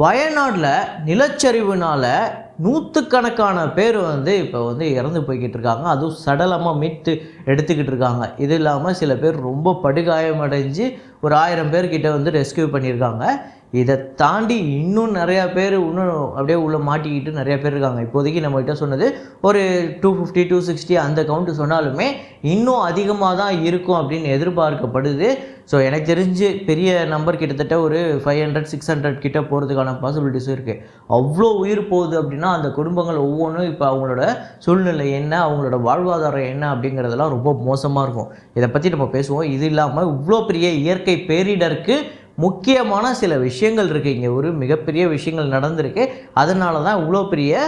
வயநாட்டில் நிலச்சரிவுனால் நூற்றுக்கணக்கான பேர் இப்போ இறந்து போய்கிட்டு இருக்காங்க. அதுவும் சடலமாக மீட்டு எடுத்துக்கிட்டு இருக்காங்க. இது இல்லாமல் சில பேர் ரொம்ப படுகாயமடைஞ்சு ஒரு 1000 பேர்கிட்ட ரெஸ்கியூ பண்ணியிருக்காங்க. இதை தாண்டி இன்னும் நிறையா பேர் இன்னும் அப்படியே உள்ளே மாட்டிக்கிட்டு நிறையா பேர் இருக்காங்க. இப்போதைக்கு நம்மகிட்ட சொன்னது ஒரு 250 260 அந்த கவுண்ட்டு சொன்னாலுமே இன்னும் அதிகமாக தான் இருக்கும் அப்படின்னு எதிர்பார்க்கப்படுது. ஸோ எனக்கு தெரிஞ்சு பெரிய நம்பர் கிட்டத்தட்ட ஒரு 500 600 கிட்ட போகிறதுக்கான பாசிபிலிட்டிஸும் இருக்குது. அவ்வளோ உயிர் போகுது அப்படின்னா அந்த குடும்பங்கள் ஒவ்வொன்றும் இப்போ அவங்களோட சூழ்நிலை என்ன, அவங்களோட வாழ்வாதாரம் என்ன அப்படிங்கிறதெல்லாம் ரொம்ப மோசமாக இருக்கும். இதை பற்றி நம்ம பேசுவோம். இது இல்லாமல் இவ்வளோ பெரிய இயற்கை பேரிடருக்கு முக்கியமான சில விஷயங்கள் இருக்குது. இங்கே ஒரு மிகப்பெரிய விஷயங்கள் நடந்திருக்கு. அதனால தான் இவ்வளோ பெரிய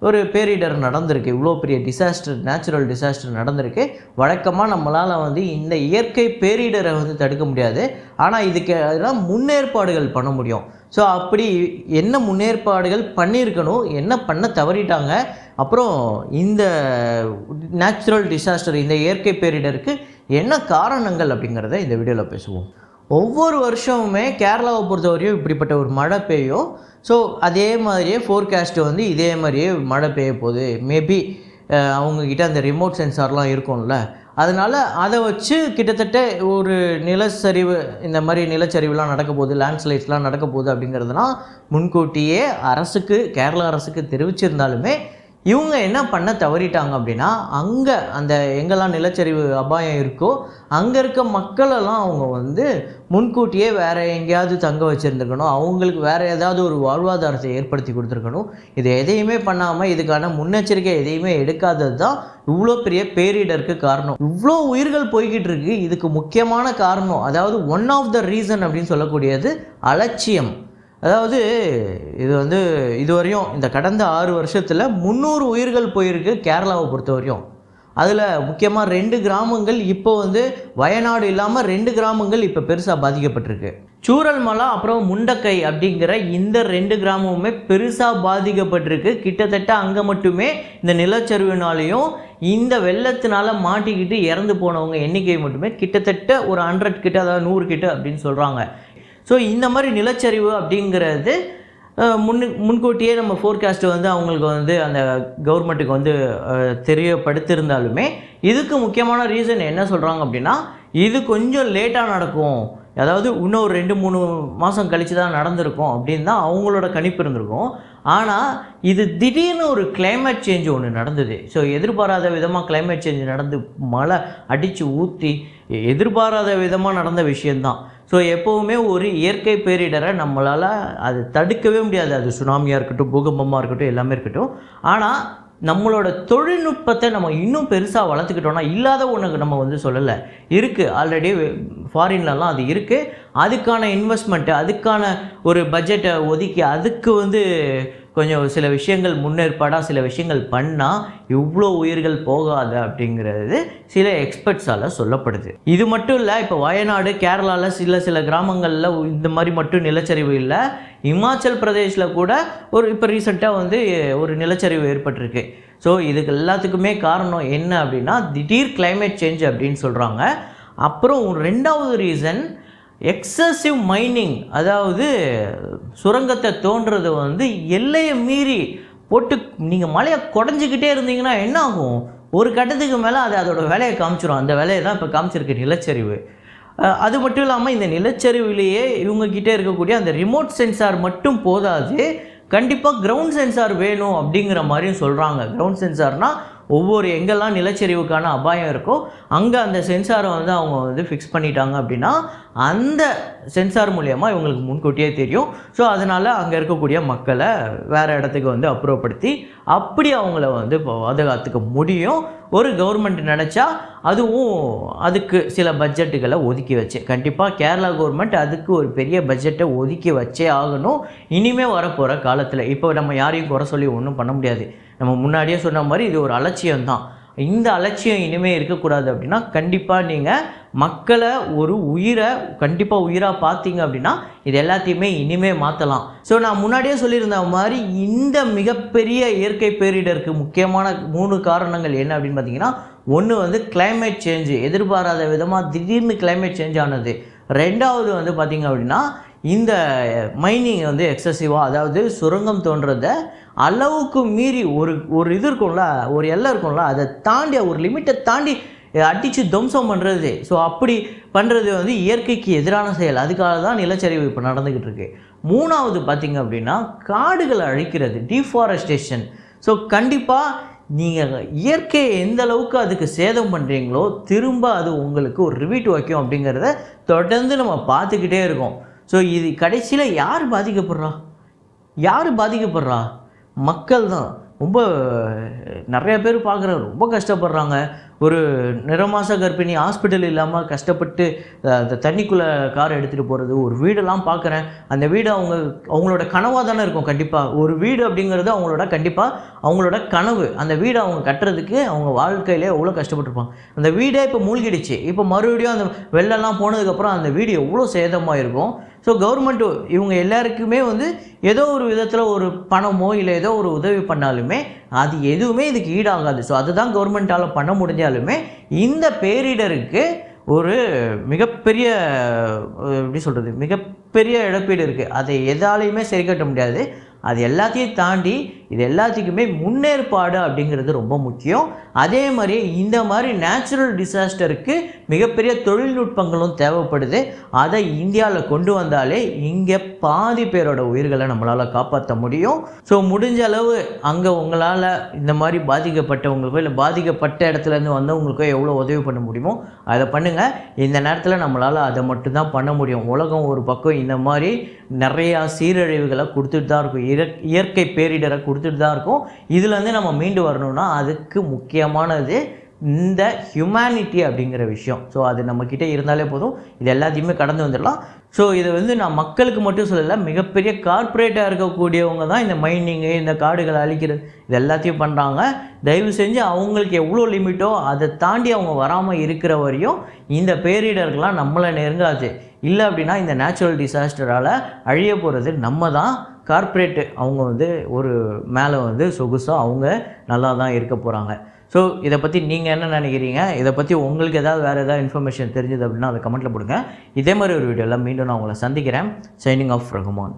ஒரு பேரிடர் நடந்திருக்கு, இவ்வளோ பெரிய டிசாஸ்டர், நேச்சுரல் டிசாஸ்டர் நடந்திருக்கு. வழக்கமாக நம்மளால் இந்த இயற்கை பேரிடரை தடுக்க முடியாது. ஆனால் இதுக்கு எல்லாம் முன்னேற்பாடுகள் பண்ண முடியும். ஸோ அப்படி என்ன முன்னேற்பாடுகள் பண்ணியிருக்கணும், என்ன பண்ண தவறிட்டாங்க, அப்புறம் இந்த நேச்சுரல் டிசாஸ்டர், இந்த இயற்கை பேரிடருக்கு என்ன காரணங்கள் அப்படிங்கிறத இந்த வீடியோவில் பேசுவோம். ஒவ்வொரு வருஷமுமே கேரளாவை பொறுத்தவரையும் இப்படிப்பட்ட ஒரு மழை பெய்யும். ஸோ அதே மாதிரியே ஃபோர்காஸ்ட் இதே மாதிரியே மழை பெய்ய போகுது. மேபி அவங்கக்கிட்ட அந்த ரிமோட் சென்சார்லாம் இருக்கும்ல, அதனால் அதை வச்சு கிட்டத்தட்ட ஒரு நிலச்சரிவு, இந்த மாதிரி நிலச்சரிவுலாம் நடக்க போகுது, லேண்ட்ஸ்லைட்ஸ்லாம் நடக்க போகுது அப்படிங்கிறதுலாம் முன்கூட்டியே கேரளா அரசுக்கு தெரிவிச்சிருந்தாலுமே இவங்க என்ன பண்ண தவறிட்டாங்க அப்படின்னா, அங்கே அந்த எங்கெல்லாம் நிலச்சரிவு அபாயம் இருக்கோ அங்கே இருக்க மக்களெல்லாம் அவங்க முன்கூட்டியே வேறு எங்கேயாவது தங்க வச்சுருந்துருக்கணும், அவங்களுக்கு வேறு ஏதாவது ஒரு வாழ்வாதாரத்தை ஏற்படுத்தி கொடுத்துருக்கணும். இது எதையுமே பண்ணாமல், இதுக்கான முன்னெச்சரிக்கை எதையுமே எடுக்காதது தான் இவ்வளோ பெரிய பேரிடருக்கு காரணம். இவ்வளோ உயிர்கள் போய்கிட்டு இருக்கு. இதுக்கு முக்கியமான காரணம், அதாவது ஒன் ஆஃப் த ரீசன் அப்படின்னு சொல்லக்கூடியது அலட்சியம். அதாவது இது இதுவரையும் இந்த கடந்த 6 வருஷத்தில் 300 உயிர்கள் போயிருக்கு கேரளாவை பொறுத்தவரையும். அதில் முக்கியமாக 2 கிராமங்கள் இப்போ வயநாடு இல்லாமல் 2 கிராமங்கள் இப்போ பெருசாக பாதிக்கப்பட்டிருக்கு. சூரல்மலா அப்புறம் முண்டக்கை அப்படிங்கிற இந்த 2 கிராமமுமே பெருசாக பாதிக்கப்பட்டிருக்கு. கிட்டத்தட்ட அங்கே மட்டுமே இந்த நிலச்சரிவினாலையும் இந்த வெள்ளத்தினால மாட்டிக்கிட்டு இறந்து போனவங்க எண்ணிக்கை மட்டுமே கிட்டத்தட்ட ஒரு 100 கிட்ட, அதாவது 100 கிட்ட அப்படின்னு சொல்கிறாங்க. ஸோ இந்த மாதிரி நிலச்சரிவு அப்படிங்கிறது முன்கூட்டியே நம்ம ஃபோர்காஸ்ட்டு அவங்களுக்கு அந்த கவர்மெண்ட்டுக்கு தெரியப்படுத்தியிருந்தாலுமே இதுக்கு முக்கியமான ரீசன் என்ன சொல்கிறாங்க அப்படின்னா, இது கொஞ்சம் லேட்டாக நடக்கும், அதாவது இன்னும் ஒரு 2-3 மாதம் கழித்து தான் நடந்திருக்கும் அப்படின்னு தான் அவங்களோட கணிப்பு இருந்திருக்கும். ஆனால் இது திடீர்னு ஒரு கிளைமேட் சேஞ்ச் ஒன்று நடந்தது. ஸோ எதிர்பாராத விதமாக கிளைமேட் சேஞ்ச் நடந்து மழை அடித்து ஊற்றி எதிர்பாராத விதமாக நடந்த விஷயந்தான். ஸோ எப்போவுமே ஒரு இயற்கை பேரிடரை நம்மளால் அது தடுக்கவே முடியாது. அது சுனாமியாக இருக்கட்டும், பூகம்பமாக இருக்கட்டும், எல்லாமே இருக்கட்டும். ஆனால் நம்மளோட தொழில்நுட்பத்தை நம்ம இன்னும் பெருசாக வளர்த்துக்கிட்டோம்னா, இல்லாத ஒன்று நம்ம சொல்லலை, இருக்குது. ஆல்ரெடி ஃபாரின்லலாம் அது இருக்குது. அதுக்கான இன்வெஸ்ட்மெண்ட்டு, அதுக்கான ஒரு பட்ஜெட்டை ஒதுக்கி அதுக்கு கொஞ்சம் சில விஷயங்கள் முன்னேற்பாடாக சில விஷயங்கள் பண்ணால் இவ்வளோ உயிர்கள் போகாது அப்படிங்கிறது சில எக்ஸ்பர்ட்ஸால் சொல்லப்படுது. இது மட்டும் இல்லை, இப்போ வயநாடு, கேரளாவில் சில கிராமங்களில் இந்த மாதிரி மட்டும் நிலச்சரிவு இல்லை. இமாச்சல் பிரதேஷில் கூட இப்போ ரீசெண்டாக ஒரு நிலச்சரிவு ஏற்பட்டிருக்கு. ஸோ இதுக்கு எல்லாத்துக்குமே காரணம் என்ன அப்படின்னா, திடீர் கிளைமேட் சேஞ்ச் அப்படின்னு சொல்கிறாங்க. அப்புறம் 2வது ரீசன் எக்ஸசிவ் மைனிங், அதாவது சுரங்கத்தை தோன்றது எல்லையை மீறி போட்டு நீங்கள் மலையை குடஞ்சிக்கிட்டே இருந்தீங்கன்னா என்ன ஆகும், ஒரு கட்டத்துக்கு மேலே அதோட வேலையை காமிச்சிடும். அந்த வேலையை தான் இப்போ காமிச்சிருக்கு நிலச்சரிவு. அது மட்டும் இல்லாமல் இந்த நிலச்சரிவிலேயே இவங்ககிட்ட இருக்கக்கூடிய அந்த ரிமோட் சென்சார் மட்டும் போதாது, கண்டிப்பாக கிரவுண்ட் சென்சார் வேணும் அப்படிங்கிற மாதிரியும் சொல்கிறாங்க. கிரவுண்ட் சென்சார்னால் ஒவ்வொரு எங்கெல்லாம் நிலச்சரிவுக்கான அபாயம் இருக்கோ அங்கே அந்த சென்சாரை அவங்க ஃபிக்ஸ் பண்ணிட்டாங்க அப்படின்னா அந்த சென்சார் மூலயமா இவங்களுக்கு முன்கூட்டியே தெரியும். ஸோ அதனால் அங்கே இருக்கக்கூடிய மக்களை வேறு இடத்துக்கு அப்புறப்படுத்தி அப்படி அவங்கள பாதுகாத்துக்க முடியும். ஒரு கவர்மெண்ட் நினச்சா அதுக்கு சில பட்ஜெட்டுகளை ஒதுக்கி வச்சு, கண்டிப்பாக கேரளா கவர்மெண்ட் அதுக்கு ஒரு பெரிய பட்ஜெட்டை ஒதுக்கி வச்சே ஆகணும் இனிமேல் வரப்போகிற காலத்தில். இப்போ நம்ம யாரையும் குறை சொல்லி ஒன்றும் பண்ண முடியாது. நம்ம முன்னாடியே சொன்ன மாதிரி இது ஒரு அலட்சியம்தான். இந்த அலட்சியம் இனிமேல் இருக்கக்கூடாது அப்படின்னா கண்டிப்பாக நீங்கள் மக்களை ஒரு கண்டிப்பாக உயிராக பார்த்தீங்க அப்படின்னா இது எல்லாத்தையுமே இனிமேல் மாற்றலாம். ஸோ நான் முன்னாடியே சொல்லியிருந்த மாதிரி இந்த மிகப்பெரிய இயற்கை பேரிடருக்கு முக்கியமான 3 காரணங்கள் என்ன அப்படின்னு பார்த்தீங்கன்னா, ஒன்று கிளைமேட் சேஞ்சு, எதிர்பாராத விதமாக திடீர்னு கிளைமேட் சேஞ்ச் ஆனது. 2வது பார்த்தீங்க அப்படின்னா இந்த மைனிங் வந்து எக்ஸசிவாக, அதாவது சுரங்கம் தோன்றத அளவுக்கு மீறி ஒரு இது இருக்கும்ல, ஒரு எல்லை இருக்கும்ல, அதை தாண்டி ஒரு லிமிட்டை தாண்டி அடித்து துவம்சம் பண்ணுறது. ஸோ அப்படி பண்ணுறது வந்து இயற்கைக்கு எதிரான செயல். அதுக்காக தான் நிலச்சரிவு இப்போ நடந்துக்கிட்டு இருக்கு. மூணாவது பார்த்திங்க அப்படின்னா காடுகளை அழிக்கிறது, டீஃபாரஸ்டேஷன். ஸோ கண்டிப்பாக நீங்கள் இயற்கையை எந்த அளவுக்கு அதுக்கு சேதம் பண்ணுறீங்களோ திரும்ப அது உங்களுக்கு ஒரு ரிவீட் வைக்கும் அப்படிங்கிறத தொடர்ந்து நம்ம பார்த்துக்கிட்டே இருக்கோம். ஸோ இது கடைசியில் யார் பாதிக்கப்படுறா? மக்கள் தான். ரொம்ப நிறைய பேர் பார்க்குறேன், ரொம்ப கஷ்டப்படுறாங்க. ஒரு நிறமாச கர்ப்பிணி ஹாஸ்பிட்டல் இல்லாமல் கஷ்டப்பட்டு அந்த தண்ணிக்குள்ளே கார் எடுத்துகிட்டு போகிறது, ஒரு வீடெல்லாம் பார்க்குறேன். அந்த வீடு அவங்களோட கனவாக தானே இருக்கும். கண்டிப்பாக ஒரு வீடு அப்படிங்கிறது அவங்களோட கனவு. அந்த வீடை அவங்க கட்டுறதுக்கு அவங்க வாழ்க்கையிலே எவ்வளோ கஷ்டப்பட்டுருப்பாங்க. அந்த வீடே இப்போ மூழ்கிடுச்சு. இப்போ மறுபடியும் அந்த வெள்ளம்லாம் போனதுக்கப்புறம் அந்த வீடு எவ்வளோ சேதமாக இருக்கும். ஸோ கவர்மெண்ட்டு இவங்க எல்லாருக்குமே வந்து ஏதோ ஒரு விதத்தில் ஒரு பணமோ இல்லை ஏதோ ஒரு உதவி பண்ணாலுமே அது எதுவுமே இதுக்கு ஈடாகாது. ஸோ அதுதான் கவர்மெண்ட்டால் பண்ண முடிஞ்சாலுமே இந்த பேரிடருக்கு ஒரு மிகப்பெரிய மிகப்பெரிய இழப்பீடு இருக்குது. அதை எதாலையுமே சரி கட்ட முடியாது. அது எல்லாத்தையும் தாண்டி இது எல்லாத்துக்குமே முன்னேற்பாடு அப்படிங்கிறது ரொம்ப முக்கியம். அதே மாதிரி இந்த மாதிரி நேச்சுரல் டிசாஸ்டருக்கு மிகப்பெரிய தொழில்நுட்பங்களும் தேவைப்படுது. அதை இந்தியாவில் கொண்டு வந்தாலே இங்கே பாதி பேரோட உயிர்களை நம்மளால் காப்பாற்ற முடியும். ஸோ முடிஞ்ச அளவு அங்கே உங்களால் இந்த மாதிரி பாதிக்கப்பட்டவங்களுக்கோ இல்லை பாதிக்கப்பட்ட இடத்துலேருந்து வந்தவங்களுக்கோ எவ்வளோ உதவி பண்ண முடியுமோ அதை பண்ணுங்கள். இந்த நேரத்தில் நம்மளால் அதை மட்டும்தான் பண்ண முடியும். உலகம் ஒரு பக்கம் இந்த மாதிரி நிறையா சீரழிவுகளை கொடுத்துட்டு தான் இருக்கும், இயற்கை பேரிடரை கொடுத்துட்டு தான் இருக்கும். இதுலேருந்து நம்ம மீண்டு வரணும்னா அதுக்கு முக்கியமானது இந்த ஹியூமனிட்டி அப்படிங்கிற விஷயம். ஸோ அது நம்மக்கிட்ட இருந்தாலே போதும், இது எல்லாத்தையுமே கடந்து வந்துடலாம். ஸோ இதை வந்து நான் மக்களுக்கு மட்டும் சொல்லலை, மிகப்பெரிய கார்ப்பரேட்டாக இருக்கக்கூடியவங்க தான் இந்த மைனிங்கு, இந்த காடுகளை அழிக்கிறது இது எல்லாத்தையும் பண்ணுறாங்க. தயவு செஞ்சு அவங்களுக்கு எவ்வளோ லிமிட்டோ அதை தாண்டி அவங்க வராமல் இருக்கிற வரையும் இந்த பேரிடர்கள்லாம் நம்மளை நெருங்காது. இல்லை அப்படின்னா இந்த நேச்சுரல் டிசாஸ்டரால் அழிய போகிறது நம்ம தான். கார்ப்பரேட்டு அவங்க வந்து ஒரு மேலே வந்து சொகுசாக அவங்க நல்லா தான் இருக்க போகிறாங்க. ஸோ இதை பற்றி நீங்கள் என்ன நினைக்கிறீங்க? இதை பற்றி உங்களுக்கு வேறு ஏதாவது இன்ஃபர்மேஷன் தெரிஞ்சது அப்படின்னா அதை கமெண்ட்டில் போடுங்க. இதே மாதிரி ஒரு வீடியோவில் மீண்டும் நான் உங்களை சந்திக்கிறேன். Signing off Rahman.